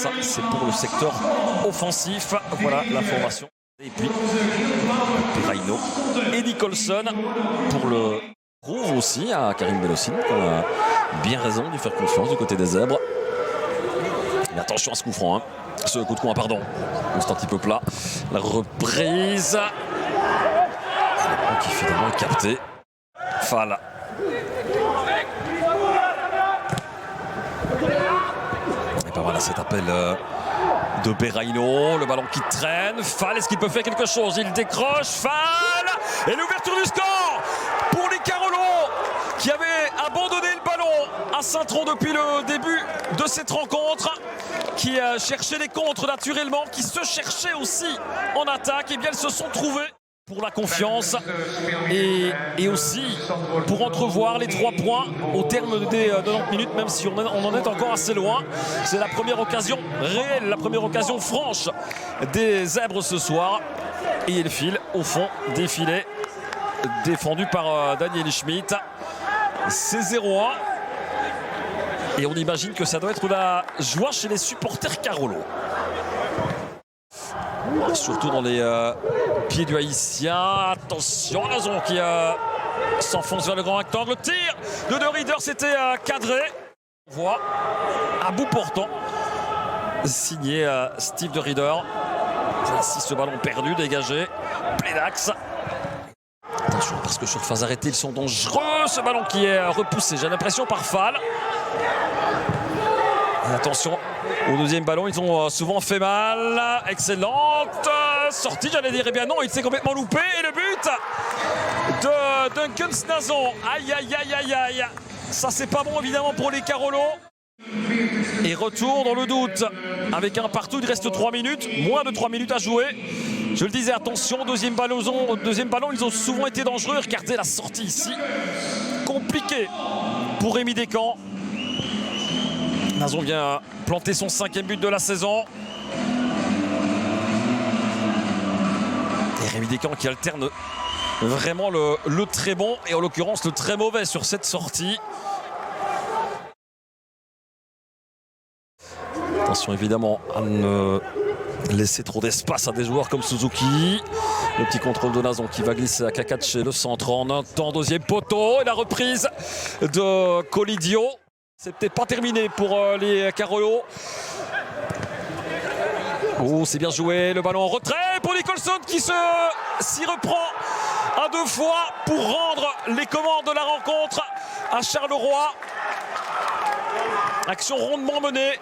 Ça, c'est pour le secteur offensif. Voilà l'information. Et puis, Perraino et Nicholson pour le prouve aussi à Karim Belhosseine qu'on a bien raison de lui faire confiance du côté des Zèbres. Mais attention à ce coup franc, hein. Ce coup de coin, pardon. C'est un petit peu plat. La reprise. Qui finalement est capté. Fall. Et pas voilà cet appel de Perraino. Le ballon qui traîne. Fall, est-ce qu'il peut faire quelque chose? Il décroche. Fall. Et l'ouverture du score pour les Carolo qui avaient abandonné le ballon à Saint-Tron depuis le début de cette rencontre, qui cherchaient les contres naturellement, qui se cherchaient aussi en attaque. Et bien elles se sont trouvées pour la confiance et aussi pour entrevoir les 3 points au terme des 90 minutes, même si on en est encore assez loin. C'est la première occasion réelle, la première occasion franche des Zèbres ce soir. Et il file au fond des filets, défendu par Daniel Schmidt. C'est 0-1. Et on imagine que ça doit être la joie chez les supporters Carolo. Surtout dans les pieds du Haïtien. Attention, Nazon qui s'enfonce vers le grand rectangle. Le tir de De Ridder, c'était cadré. On voit à bout portant signé Steve De Ridder. Voici ce ballon perdu, dégagé. Plein d'axe. Attention, parce que sur phase arrêtée, ils sont dangereux. Ce ballon qui est repoussé, j'ai l'impression, par Fall. Et attention au deuxième ballon, ils ont souvent fait mal. Excellente sortie, j'allais dire. Eh bien non, il s'est complètement loupé. Et le but de Duncan Snazon. Aïe, aïe, aïe, aïe, aïe. Ça, c'est pas bon, évidemment, pour les Carolo. Et retour dans le doute. Avec un partout, il reste 3 minutes. Moins de 3 minutes à jouer. Je le disais, attention, deuxième ballon, ils ont souvent été dangereux. Regardez la sortie ici. Compliqué pour Rémi Descamps. Nazon vient planter son 5e but de la saison. Et Rémi Descamps qui alterne vraiment le très bon et en l'occurrence le très mauvais sur cette sortie. Attention évidemment à ne laisser trop d'espace à des joueurs comme Suzuki. Le petit contrôle de Nazon qui va glisser à Kakache, le centre en un temps, deuxième poteau. Et la reprise de Colidio. C'est peut-être pas terminé pour les Carolo. Oh, c'est bien joué. Le ballon en retrait pour Nicholson qui s'y reprend à 2 fois pour rendre les commandes de la rencontre à Charleroi. Action rondement menée.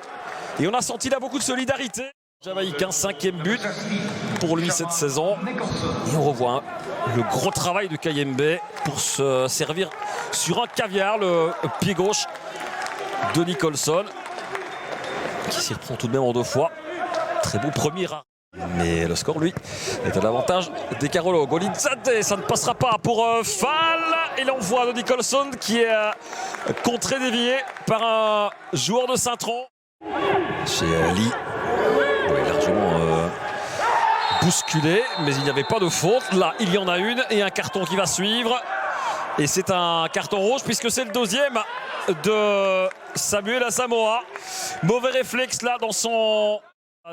Et on a senti là beaucoup de solidarité. Jamaïcain, 5e but pour lui cette saison. Et on revoit le gros travail de Kayembe pour se servir sur un caviar, le pied gauche de Nicholson, qui s'y reprend tout de même en 2 fois. Très beau premier. Mais le score, lui, est à l'avantage des Carolo. Golinzade, ça ne passera pas pour Fall. Et l'envoi de Nicholson qui est contré, dévié par un joueur de Saint-Tron. Chez Lee, largement bousculé, mais il n'y avait pas de faute. Là, il y en a une et un carton qui va suivre. Et c'est un carton rouge puisque c'est le 2e de Samuel Asamoah. Mauvais réflexe là dans son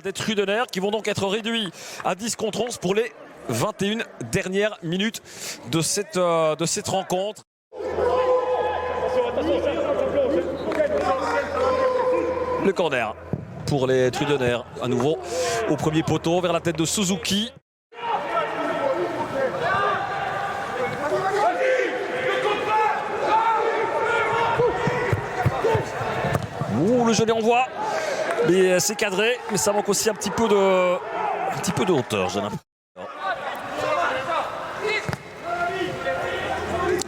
des Trudener qui vont donc être réduits à 10 contre 11 pour les 21 dernières minutes de cette rencontre. Le corner pour les Trudener, à nouveau au premier poteau vers la tête de Suzuki. Ouh, le joli envoi, mais c'est cadré, mais ça manque aussi un petit peu de hauteur, j'ai l'impression.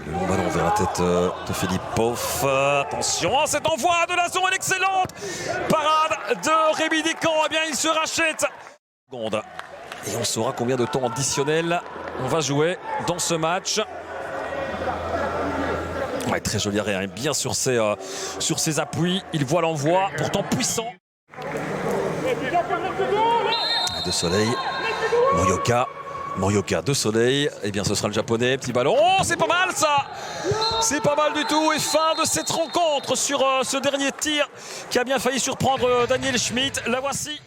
Le long ballon vers la tête de Philippe Poff. Attention à cet envoi de Nazon, une excellente parade de Rémi Descamps. Eh bien, il se rachète. Et on saura combien de temps additionnel on va jouer dans ce match. Ouais, très joli arrêt, hein, bien sur ses appuis. Il voit l'envoi, pourtant puissant. De Soleil, Moyoka Morioka de Soleil, eh bien ce sera le japonais, petit ballon, oh, c'est pas mal ça, c'est pas mal du tout. Et fin de cette rencontre sur ce dernier tir qui a bien failli surprendre Daniel Schmitt, la voici.